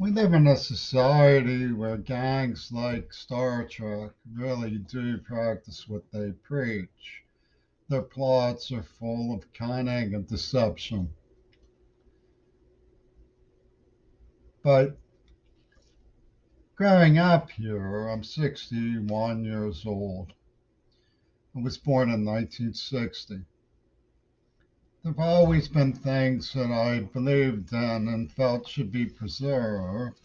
We live in a society where gangs like Star Trek really do practice what they preach. Their plots are full of cunning and deception. But growing up here, I'm 61 years old. I was born in 1960. There have always been things that I believed in and felt should be preserved.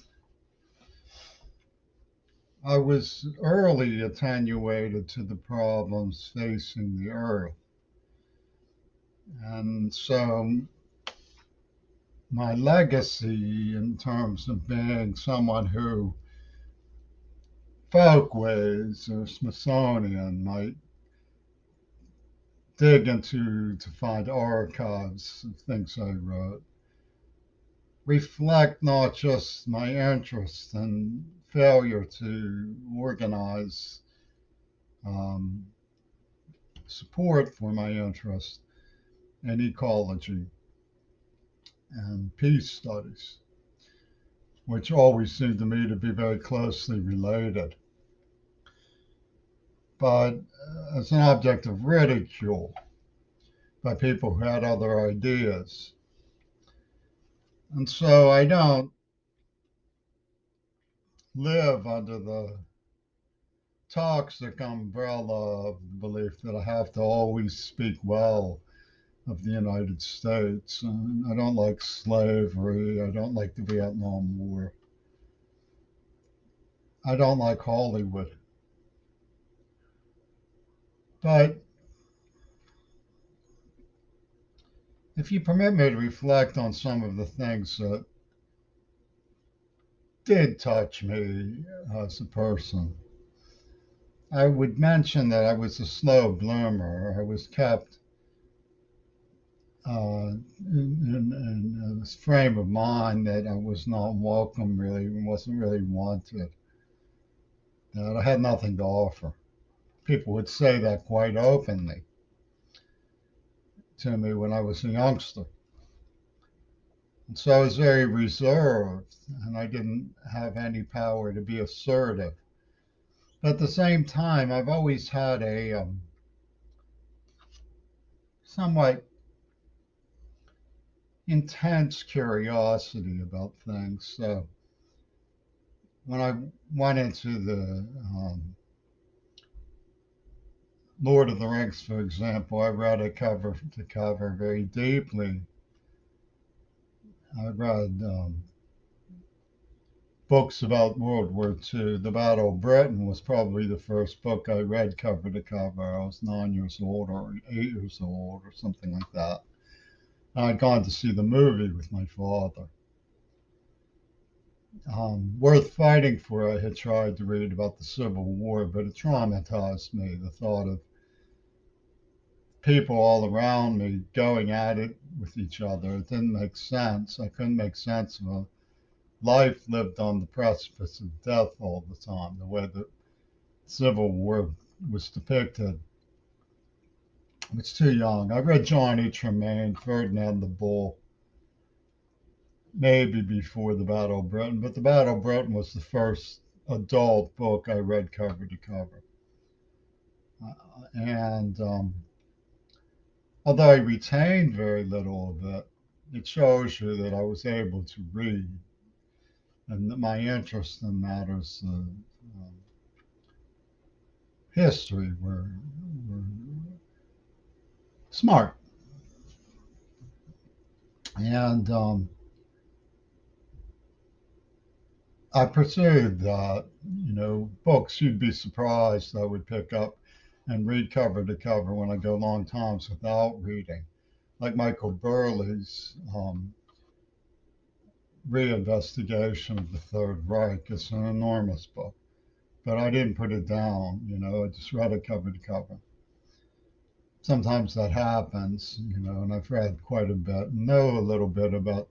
I was early attenuated to the problems facing the earth. And so my legacy in terms of being someone who folkways or Smithsonian might dig into to find archives of things I wrote reflect not just my interest and failure to organize um, support for my interest in ecology and peace studies, which always seemed to me to be very closely related, but as an object of ridicule by people who had other ideas. And so I don't live under the toxic umbrella of the belief that I have to always speak well of the United States. And I don't like slavery. I don't like the Vietnam War. I don't like Hollywood. But if you permit me to reflect on some of the things that did touch me as a person, I would mention that I was a slow bloomer. I was kept in this frame of mind that I was not welcome, really, wasn't really wanted, that I had nothing to offer. People would say that quite openly to me when I was a youngster. And so I was very reserved, and I didn't have any power to be assertive. But at the same time, I've always had a somewhat intense curiosity about things. So when I went into the Lord of the Rings, for example, I read it cover to cover very deeply. I read books about World War II. The Battle of Britain was probably the first book I read cover to cover. I was 9 years old or 8 years old or something like that. And I'd gone to see the movie with my father. Worth Fighting For, I had tried to read about the Civil War, but it traumatized me. The thought of people all around me going at it with each other, it didn't make sense. I couldn't make sense of a life lived on the precipice of death all the time, the way the Civil War was depicted. I was too young. I read John E. Tremaine, Ferdinand the Bull, maybe before the Battle of Britain, but the Battle of Britain was the first adult book I read cover to cover. And although I retained very little of it, it shows you that I was able to read and that my interest in matters of history were smart. And I pursued that, books you'd be surprised I would pick up and read cover to cover when I go long times without reading. Like Michael Burley's reinvestigation of the Third Reich is an enormous book, but I didn't put it down, I just read it cover to cover. Sometimes that happens, and I've read quite a bit and know a little bit about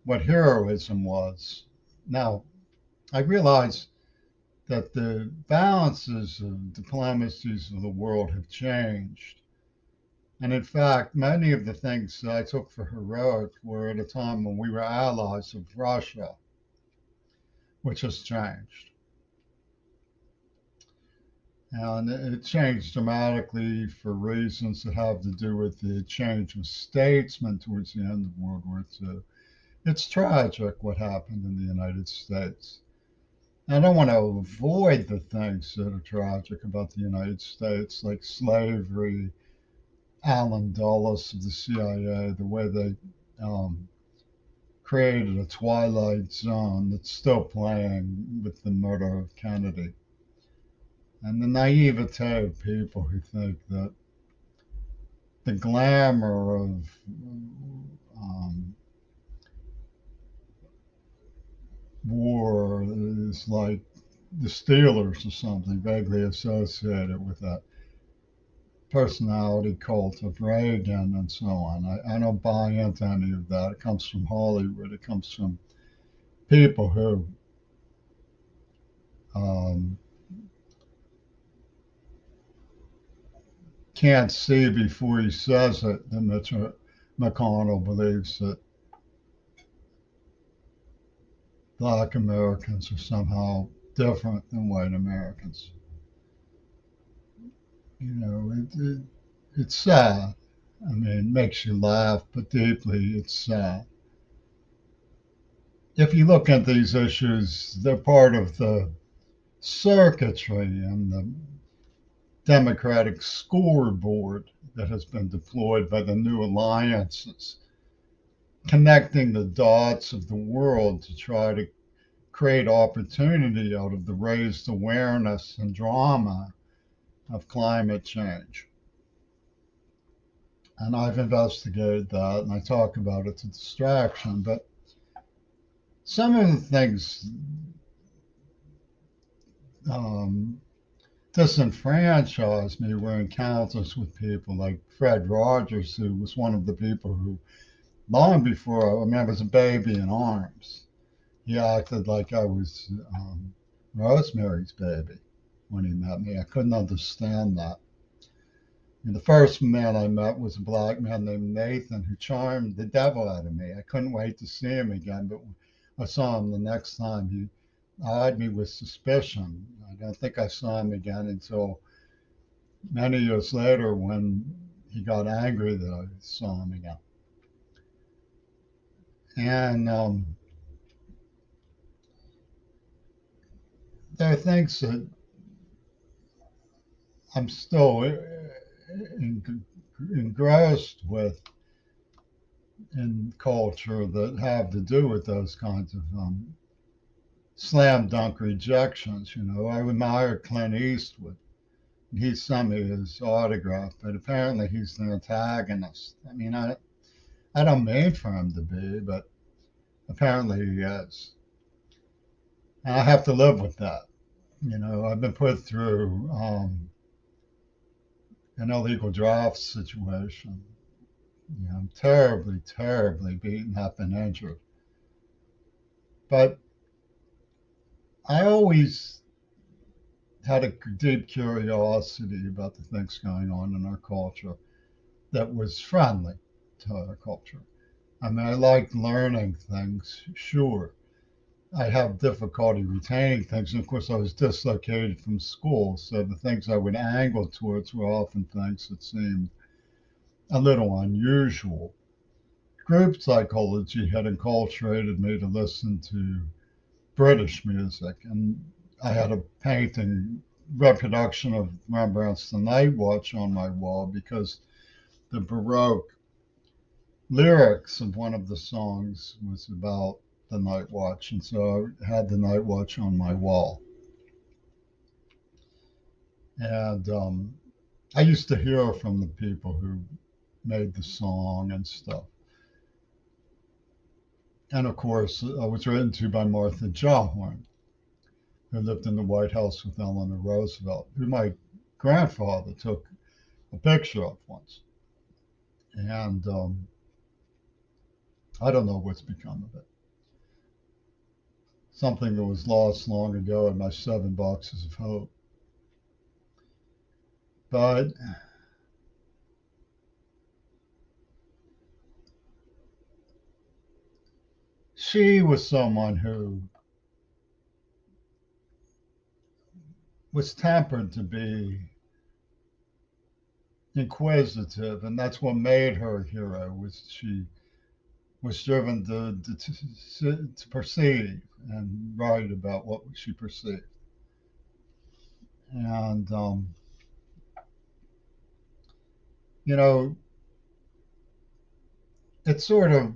what heroism was. Now, I realize that the balances of diplomacies of the world have changed. And in fact, many of the things that I took for heroic were at a time when we were allies of Russia. which has changed. And it changed dramatically for reasons that have to do with the change of statesmen towards the end of World War II. It's tragic what happened in the United States. I don't want to avoid the things that are tragic about the United States, like slavery, Allen Dulles of the CIA, the way they um, created a twilight zone that's still playing with the murder of Kennedy. And the naivete of people who think that the glamour of um, war is like the Steelers or something, vaguely associated with that personality cult of Reagan and so on. I don't buy into any of that. It comes from Hollywood. It comes from people who um, can't see before he says it that Mitch McConnell believes that black Americans are somehow different than white Americans. You know, it's sad. I mean, it makes you laugh, but deeply it's sad. If you look at these issues, they're part of the circuitry and the Democratic scoreboard that has been deployed by the new alliances, connecting the dots of the world to try to create opportunity out of the raised awareness and drama of climate change. And I've investigated that and I talk about it to distraction. But some of the things um, disenfranchised me were encounters with people like Fred Rogers, who was one of the people who, long before I remember, as a baby in arms, he acted like I was Rosemary's Baby when he met me. I couldn't understand that. And the first man I met was a black man named Nathan who charmed the devil out of me. I couldn't wait to see him again, but when I saw him the next time, he eyed me with suspicion. I don't think I saw him again until many years later when he got angry that I saw him again. And there are things that I'm still engrossed with in culture that have to do with those kinds of slam dunk rejections. You know, I admire Clint Eastwood. He sent me his autograph, but apparently he's the antagonist. I mean, I don't mean for him to be, but apparently he is. And I have to live with that. You know, I've been put through an illegal draft situation. You know, I'm terribly, terribly beaten up and injured. But I always had a deep curiosity about the things going on in our culture that was friendly to our culture. I mean, I liked learning things, sure. I have difficulty retaining things. And of course, I was dislocated from school, so the things I would angle towards were often things that seemed a little unusual. Group psychology had enculturated me to listen to British music, and I had a painting reproduction of Rembrandt's The Night Watch on my wall because the Baroque lyrics of one of the songs was about the night watch, and so I had the night watch on my wall. And I used to hear from the people who made the song and stuff. And of course, I was written to by Martha Jawhorn, who lived in the White House with Eleanor Roosevelt, who my grandfather took a picture of once. And I don't know what's become of it. Something that was lost long ago in my 7 boxes of hope. But she was someone who was tempered to be inquisitive, and that's what made her a hero. Was she was driven to perceive and write about what she perceived, and you know, it's sort of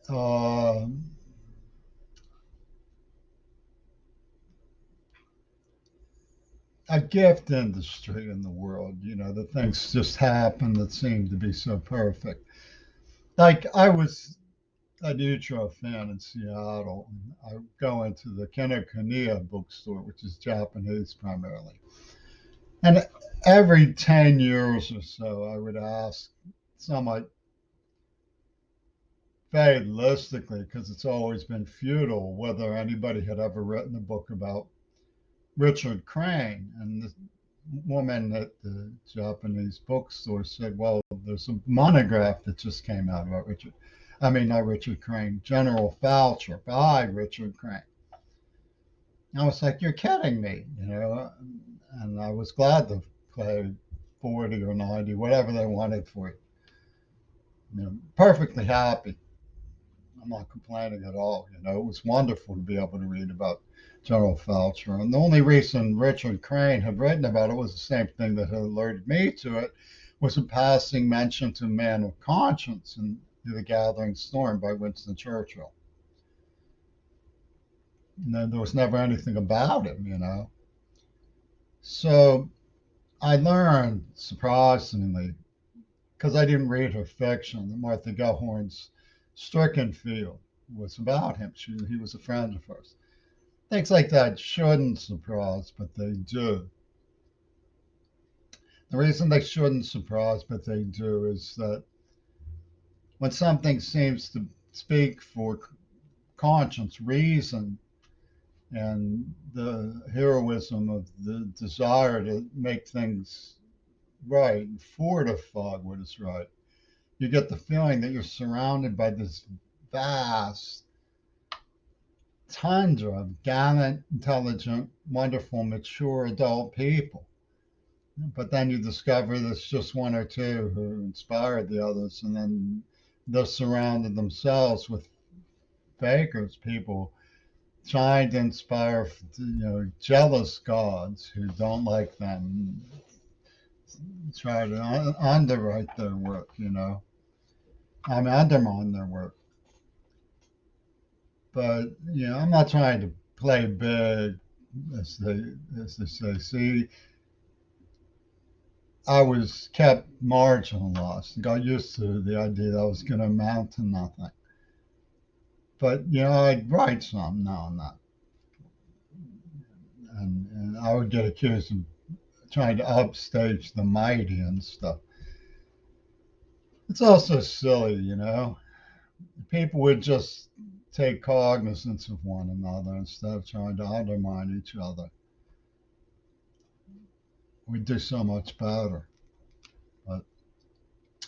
uh, a gift industry in the world. You know, the things just happen that seem to be so perfect. Like I was a Nietzsche fan in Seattle. I go into the Kinokuniya bookstore, which is Japanese primarily. And every 10 years or so, I would ask somewhat fatalistically, because it's always been futile, whether anybody had ever written a book about Richard Crane. And the woman at the Japanese bookstore said, well, there's a monograph that just came out about Richard. I mean, not Richard Crane, General Foucher by Richard Crane. I was like, you're kidding me, you know? And I was glad to play 40 or 90, whatever they wanted for it. You know, perfectly happy. I'm not complaining at all. You know, it was wonderful to be able to read about General Foucher. And the only reason Richard Crane had written about it was the same thing that had alerted me to it, was a passing mention to Man of Conscience in The Gathering Storm by Winston Churchill. And then there was never anything about him, you know. So I learned, surprisingly, because I didn't read her fiction, that Martha Gellhorn's Stricken Field was about him. He was a friend of hers. Things like that shouldn't surprise, but they do. The reason they shouldn't surprise, but they do, is that when something seems to speak for conscience, reason, and the heroism of the desire to make things right and fortify what is right, you get the feeling that you're surrounded by this vast tundra of gallant, intelligent, wonderful, mature adult people. But then you discover there's just one or two who inspired the others, and then they're surrounded themselves with fakers, people trying to inspire, jealous gods who don't like them, try to underwrite their work, I mean, undermine their work. But I'm not trying to play big, as they say. See, I was kept marginalized and got used to the idea that I was going to amount to nothing. But I'd write some now and then, and I would get accused of trying to upstage the mighty and stuff. It's also silly, People would just take cognizance of one another instead of trying to undermine each other. We'd do so much better. But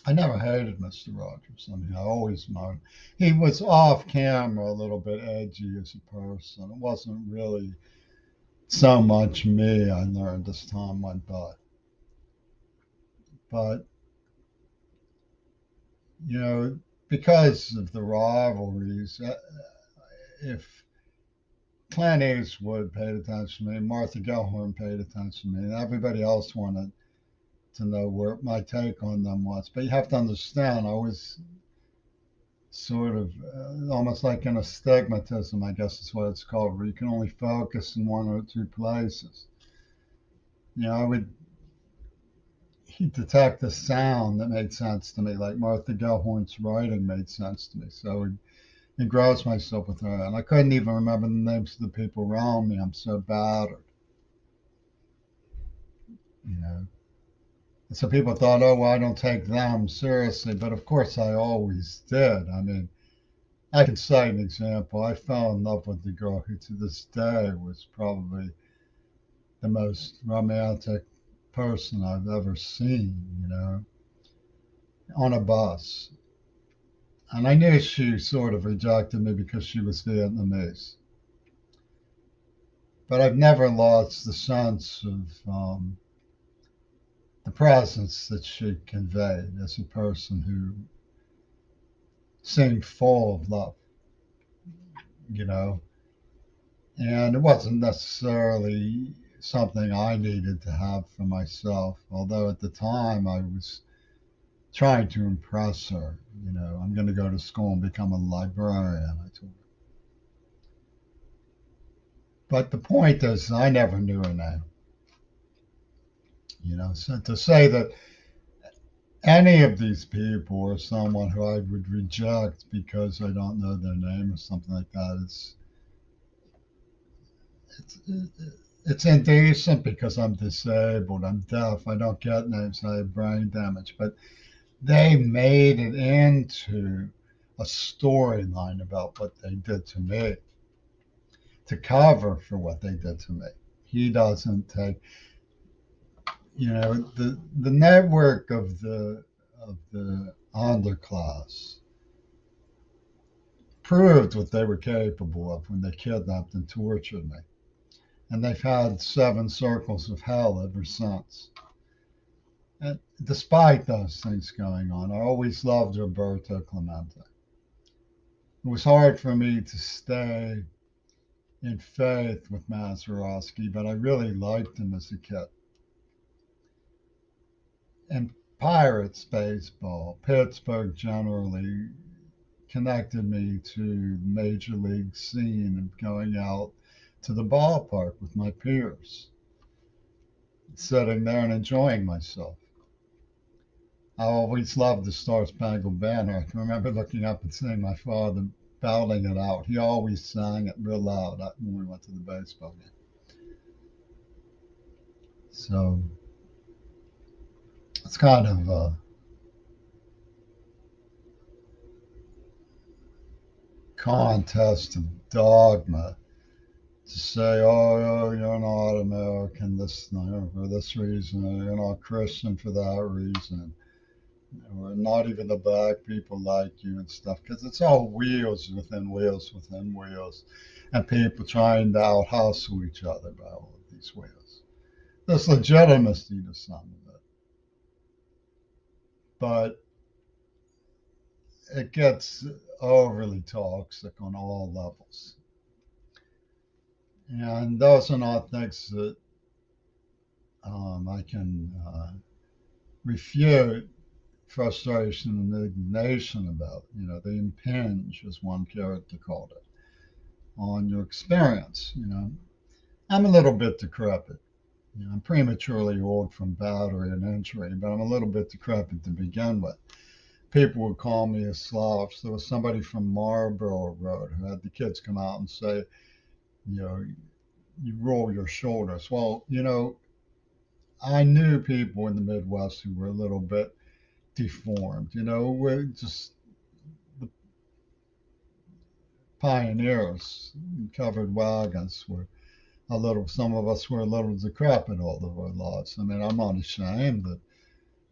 I never hated Mr. Rogers. I mean, I always admired. He was off camera a little bit edgy as a person. It wasn't really so much me, I learned as time went by. But, you know, because of the rivalries, if Clint Eastwood paid attention to me, Martha Gellhorn paid attention to me, and everybody else wanted to know where my take on them was. But you have to understand, I was sort of almost like an astigmatism, I guess is what it's called, where you can only focus in one or two places. I would detect a sound that made sense to me, like Martha Gellhorn's writing made sense to me. So I would engross myself with her, and I couldn't even remember the names of the people around me. I'm so battered, you know. And so people thought, oh, well, I don't take them seriously, but of course I always did. I mean, I can cite an example. I fell in love with the girl who, to this day, was probably the most romantic person I've ever seen, on a bus. And I knew she sort of rejected me because she was Vietnamese. but I've never lost the sense of the presence that she conveyed as a person who seemed full of love, you know. And it wasn't necessarily something I needed to have for myself, although at the time I was trying to impress her. You know, I'm going to go to school and become a librarian, I told her. But the point is, I never knew her name. You know, so to say that any of these people are someone who I would reject because I don't know their name or something like that is it's it's indecent because I'm disabled, I'm deaf, I don't get names, I have brain damage. But they made it into a storyline about what they did to me to cover for what they did to me. He doesn't take, you know, the network of the underclass proved what they were capable of when they kidnapped and tortured me. And they've had seven circles of hell ever since. And despite those things going on, I always loved Roberto Clemente. It was hard for me to stay in faith with Mazeroski, but I really liked him as a kid. And Pirates baseball, Pittsburgh generally connected me to the major league scene and going out to the ballpark with my peers, sitting there and enjoying myself. I always loved the Star Spangled Banner. I can remember looking up and seeing my father belting it out. He always sang it real loud when we went to the baseball game. So it's kind of a contest of dogma to say, oh, you're not American this for this reason, or you're not Christian for that reason, or not even the black people like you and stuff, because it's all wheels within wheels within wheels, and people trying to out hustle each other by all of these wheels. There's legitimacy to some of it, but it gets overly toxic on all levels. And those are not things that I can refute frustration and indignation about. You know, they impinge, as one character called it, on your experience. You know, I'm a little bit decrepit. You know, I'm prematurely old from battery and injury, but I'm a little bit decrepit to begin with. People would call me a slouch. There was somebody from Marlborough Road who had the kids come out and say, you know, you roll your shoulders. Well, you know, I knew people in the Midwest who were a little bit deformed. You know, we're just the pioneers, covered wagons were a little, some of us were a little decrepit all of our lives. I mean, I'm not ashamed of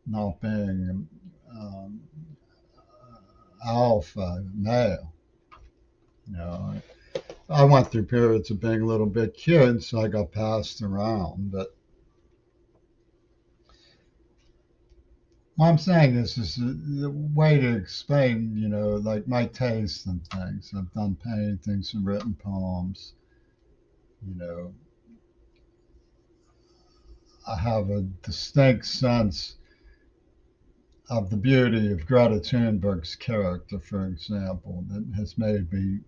not being um, alpha male. You know, I went through periods of being a little bit kid, so I got passed around. But what I'm saying is the way to explain, you know, like my taste in things. I've done paintings and written poems. You know, I have a distinct sense of the beauty of Greta Thunberg's character, for example, that has made me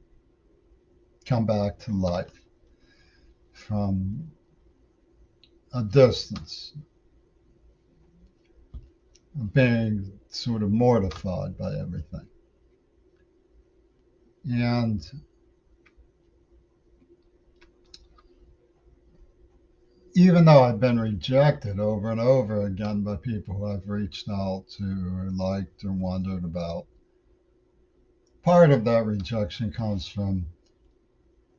come back to life from a distance, being sort of mortified by everything. And even though I've been rejected over and over again by people who I've reached out to or liked or wondered about, part of that rejection comes from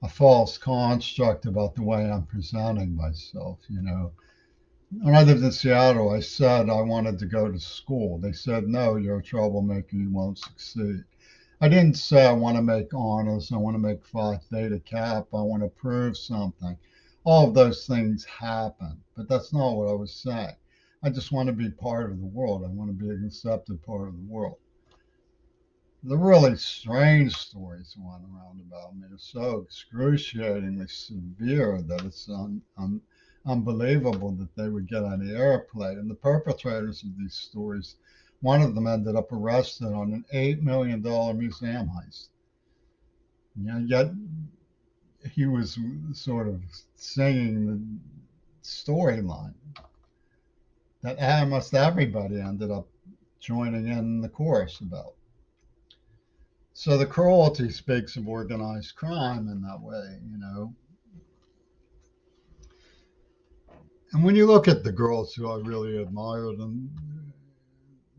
a false construct about the way I'm presenting myself. You know, when I lived in Seattle, I said I wanted to go to school. They said, no, you're a troublemaker, you won't succeed. I didn't say I want to make honors, I want to make Phi Theta Kappa, I want to prove something. All of those things happen, but that's not what I was saying. I just want to be part of the world. I want to be an accepted part of the world. The really strange stories going around about me are so excruciatingly severe that it's unbelievable that they would get on the airplane. And the perpetrators of these stories, one of them ended up arrested on an $8 million museum heist. Yet he was sort of singing the storyline that almost everybody ended up joining in the chorus about. So the cruelty speaks of organized crime in that way. And when you look at the girls who I really admired and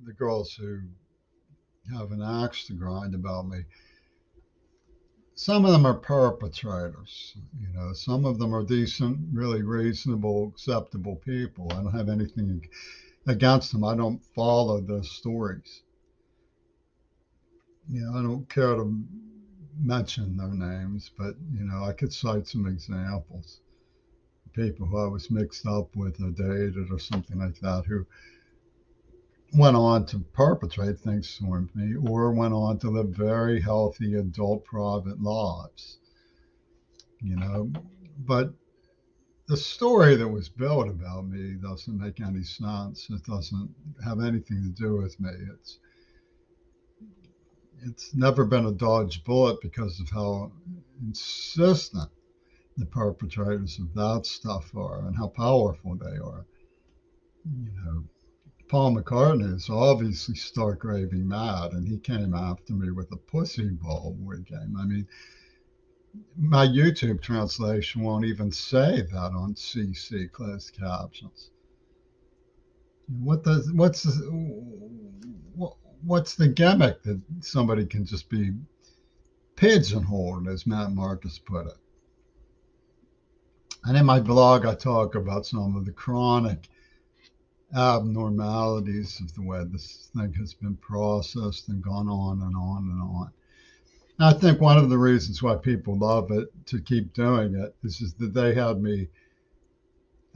the girls who have an axe to grind about me, some of them are perpetrators. Some of them are decent, really reasonable, acceptable people. I don't have anything against them. I don't follow their stories. I don't care to mention their names, but I could cite some examples. People who I was mixed up with or dated or something like that who went on to perpetrate things towards me or went on to live very healthy adult private lives, you know. But the story that was built about me doesn't make any sense. It doesn't have anything to do with me. It's never been a dodged bullet because of how insistent the perpetrators of that stuff are and how powerful they are. You know, Paul McCartney is obviously stark raving mad, and he came after me with a pussy ball wig game. I mean, my YouTube translation won't even say that on CC closed captions. What's the gimmick that somebody can just be pigeonholed, as Matt Marcus put it? And in my blog, I talk about some of the chronic abnormalities of the way this thing has been processed and gone on and on and on. And I think one of the reasons why people love it to keep doing it is just that they had me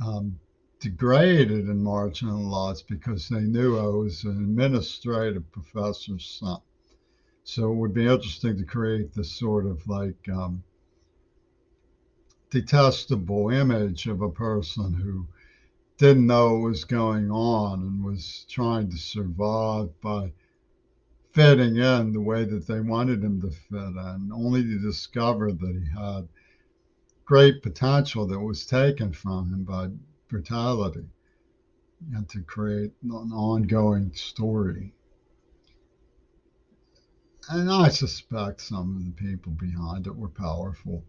um, degraded and marginalized because they knew I was an administrative professor's son. So it would be interesting to create this sort of like detestable image of a person who didn't know what was going on and was trying to survive by fitting in the way that they wanted him to fit in, only to discover that he had great potential that was taken from him by brutality and to create an ongoing story. And I suspect some of the people behind it were powerful,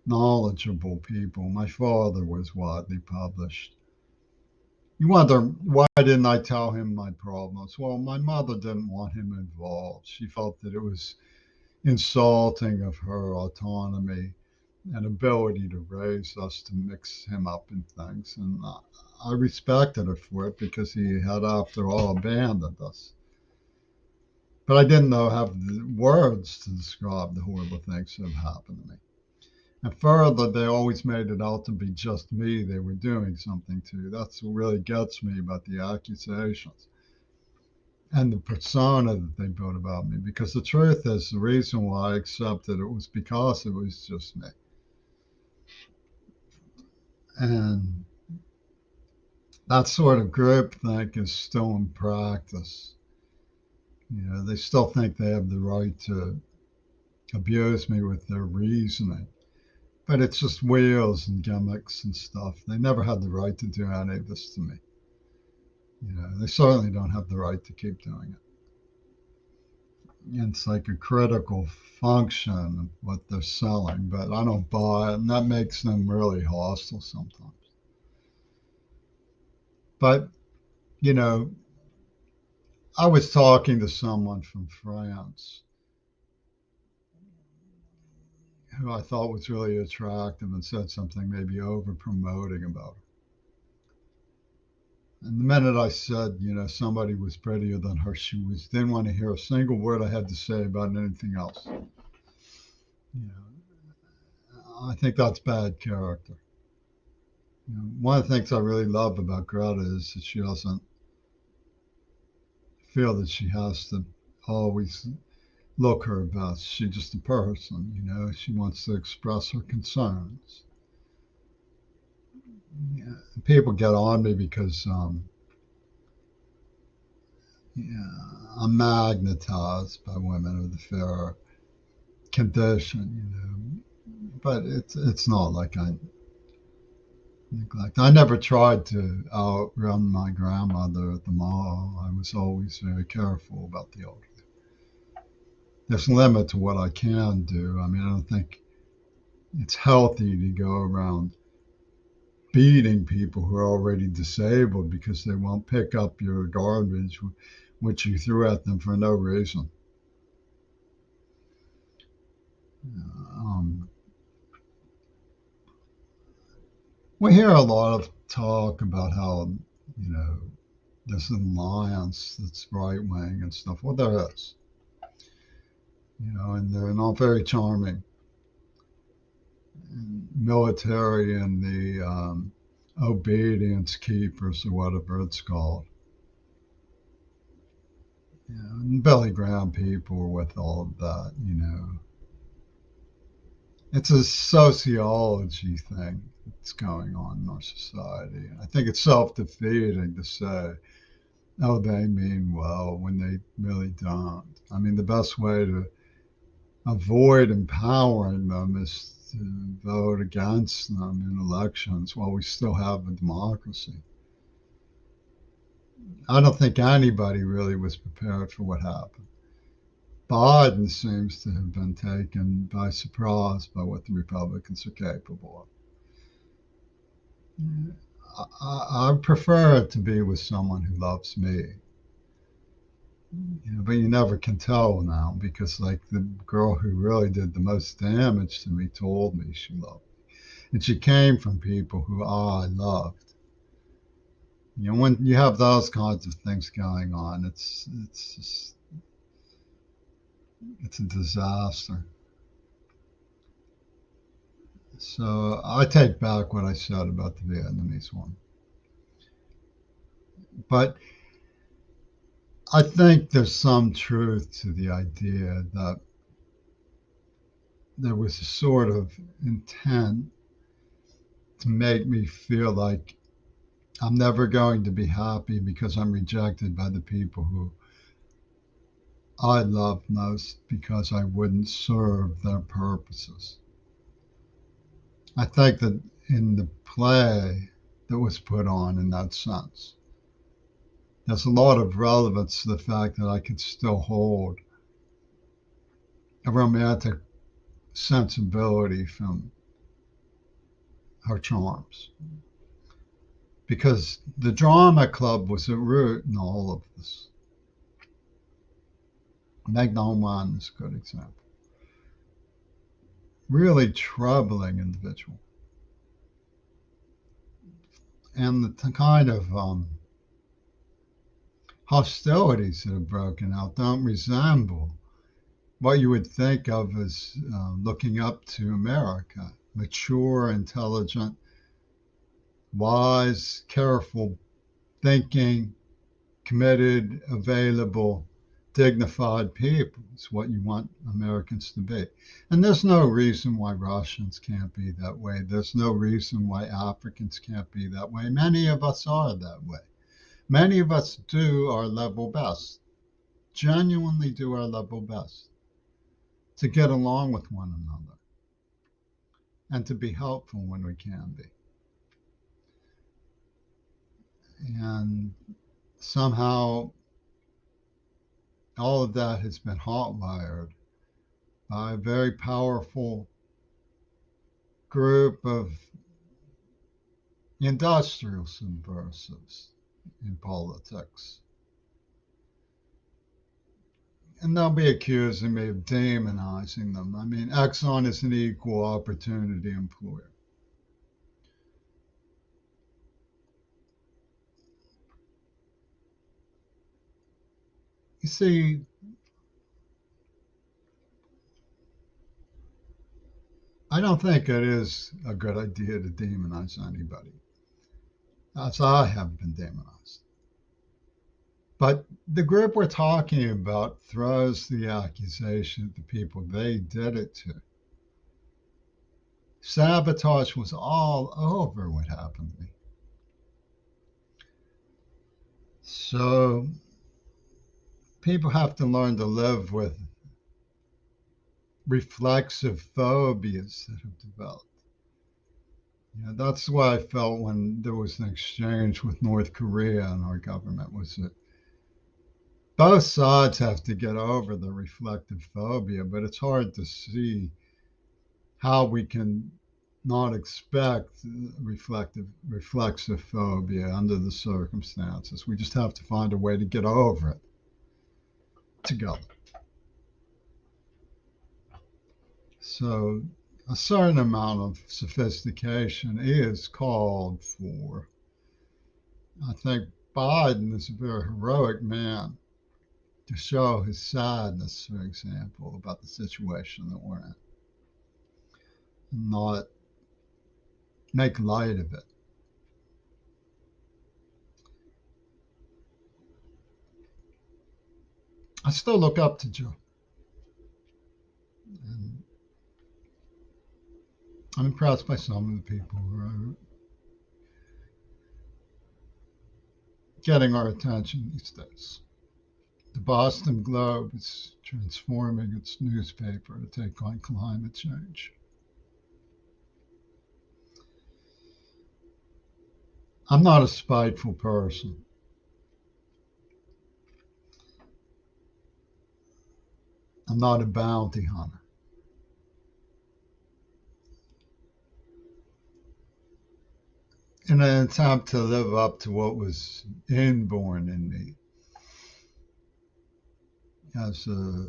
knowledgeable people. My father was widely published. You wonder, why didn't I tell him my problems? Well, my mother didn't want him involved. She felt that it was insulting of her autonomy and ability to raise us to mix him up in things. And I respected her for it because he had, after all, abandoned us. But I didn't know have the words to describe the horrible things that have happened to me. And further, they always made it out to be just me they were doing something to. That's what really gets me about the accusations and the persona that they built about me. Because the truth is, the reason why I accepted it was because it was just me. And that sort of groupthink is still in practice. They still think they have the right to abuse me with their reasoning. But it's just wheels and gimmicks and stuff. They never had the right to do any of this to me. They certainly don't have the right to keep doing it. It's like a critical function of what they're selling, but I don't buy it, and that makes them really hostile sometimes. But, you know, I was talking to someone from France who I thought was really attractive and said something maybe over promoting about her. And the minute I said, somebody was prettier than her, she didn't want to hear a single word I had to say about anything else. I think that's bad character. One of the things I really love about Greta is that she doesn't feel that she has to always look her best. She's just a person, She wants to express her concerns. Yeah. People get on me because yeah, I'm magnetized by women with a fair condition. But it's not like I neglect. I never tried to outrun my grandmother at the mall. I was always very careful about the elderly. There's a limit to what I can do. I mean, I don't think it's healthy to go around beating people who are already disabled because they won't pick up your garbage, which you threw at them for no reason. Um, we hear a lot of talk about how, you know, there's an alliance that's right wing and stuff. Well, there is, and they're not very charming. Military and the obedience keepers, or whatever it's called. And belly ground people with all of that. It's a sociology thing that's going on in our society. I think it's self defeating to say, oh, they mean well when they really don't. I mean, the best way to avoid empowering them is to vote against them in elections while we still have a democracy. I don't think anybody really was prepared for what happened. Biden seems to have been taken by surprise by what the Republicans are capable of. I prefer it to be with someone who loves me. But you never can tell now because, like, the girl who really did the most damage to me told me she loved me. And she came from people who I loved. When you have those kinds of things going on, it's a disaster. So I take back what I said about the Vietnamese one. But I think there's some truth to the idea that there was a sort of intent to make me feel like I'm never going to be happy because I'm rejected by the people who I love most because I wouldn't serve their purposes. I think that in the play that was put on in that sense, there's a lot of relevance to the fact that I could still hold a romantic sensibility from her charms. Because the drama club was at root in all of this. Meg Nolan is a good example. Really troubling individual. And the kind of hostilities that have broken out don't resemble what you would think of as looking up to America. Mature, intelligent, wise, careful thinking, committed, available, dignified people is what you want Americans to be. And there's no reason why Russians can't be that way. There's no reason why Africans can't be that way. Many of us are that way. Many of us do our level best, genuinely do our level best to get along with one another and to be helpful when we can be. And somehow all of that has been hotwired by a very powerful group of industrial subversives in politics. And they'll be accusing me of demonizing them. I mean, Exxon is an equal opportunity employer. You see, I don't think it is a good idea to demonize anybody. as I have been demonized. But the group we're talking about throws the accusation at the people they did it to. Sabotage was all over what happened to me. So people have to learn to live with reflexive phobias that have developed. Yeah, that's what I felt when there was an exchange with North Korea and our government was that both sides have to get over the reflective phobia, but it's hard to see how we can not expect reflexive phobia under the circumstances. We just have to find a way to get over it together. So a certain amount of sophistication is called for. I think Biden is a very heroic man to show his sadness, for example, about the situation that we're in, and not make light of it. I still look up to Joe, and I'm impressed by some of the people who are getting our attention these days. The Boston Globe is transforming its newspaper to take on climate change. I'm not a spiteful person. I'm not a bounty hunter. In an attempt to live up to what was inborn in me as a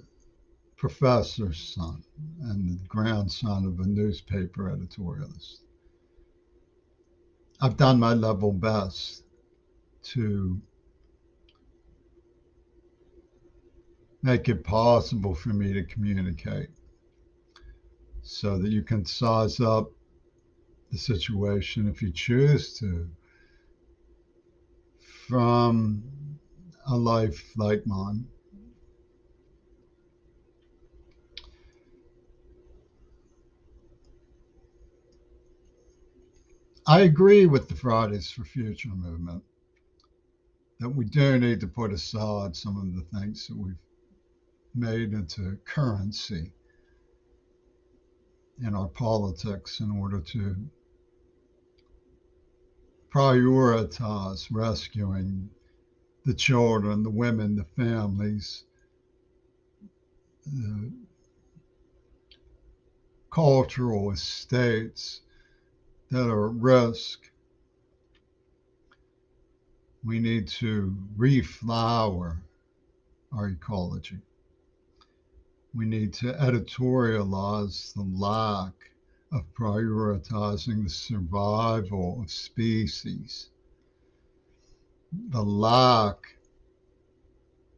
professor's son and the grandson of a newspaper editorialist, I've done my level best to make it possible for me to communicate so that you can size up the situation if you choose to from a life like mine. I agree with the Fridays for Future movement that we do need to put aside some of the things that we've made into currency in our politics in order to prioritize rescuing the children, the women, the families, the cultural estates that are at risk. We need to reflower our ecology. We need to editorialize the lack of prioritizing the survival of species, the lack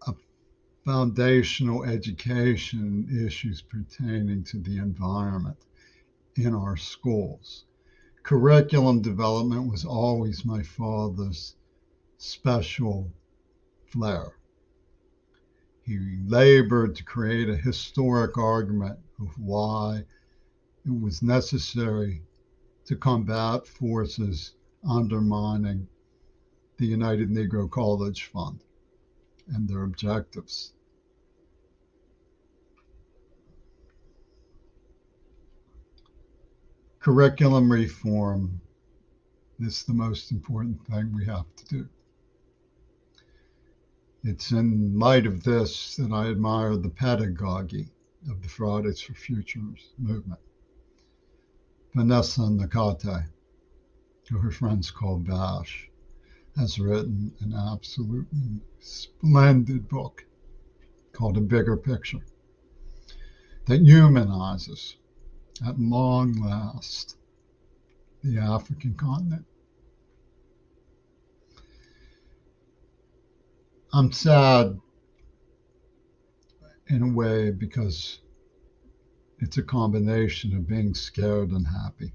of foundational education issues pertaining to the environment in our schools. Curriculum development was always my father's special flair. He labored to create a historic argument of why it was necessary to combat forces undermining the United Negro College Fund and their objectives. Curriculum reform is the most important thing we have to do. It's in light of this that I admire the pedagogy of the Fridays for Futures movement. Vanessa Nakate, who her friends call Vash, has written an absolutely splendid book called A Bigger Picture that humanizes, at long last, the African continent. I'm sad in a way because it's a combination of being scared and happy.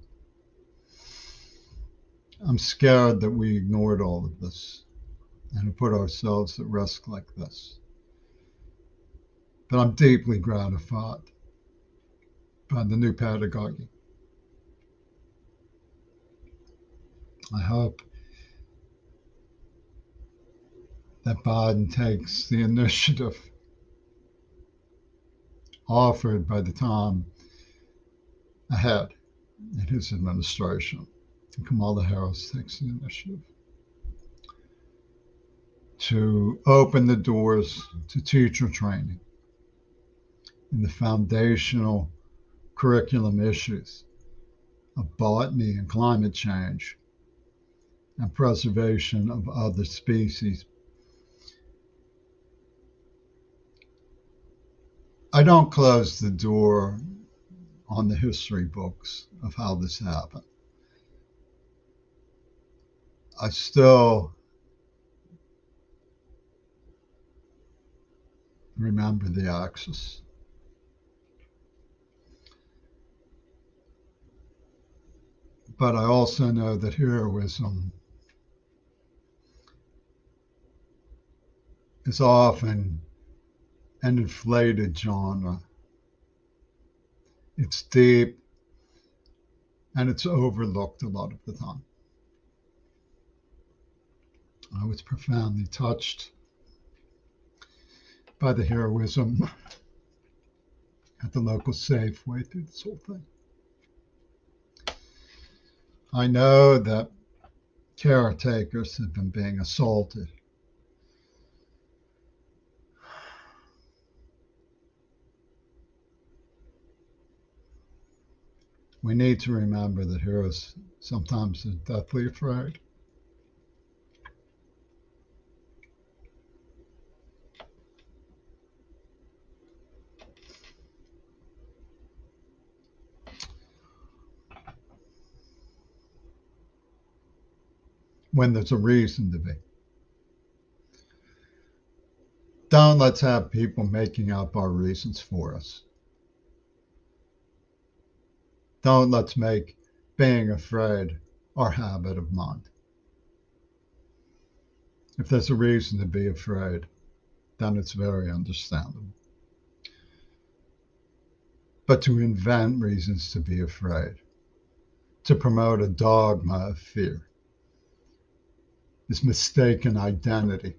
I'm scared that we ignored all of this and have put ourselves at risk like this. But I'm deeply gratified by the new pedagogy. I hope that Biden takes the initiative offered by the time ahead in his administration. And Kamala Harris takes the initiative to open the doors to teacher training in the foundational curriculum issues of botany and climate change and preservation of other species. I don't close the door on the history books of how this happened. I still remember the Axis. But I also know that heroism is often an inflated genre. It's deep and it's overlooked a lot of the time. I was profoundly touched by the heroism at the local Safeway through this whole thing. I know that caretakers have been being assaulted. We need to remember that heroes sometimes are deathly afraid. When there's a reason to be. Don't let's have people making up our reasons for us. Don't let's make being afraid our habit of mind. If there's a reason to be afraid, then it's very understandable. But to invent reasons to be afraid, to promote a dogma of fear, is mistaken identity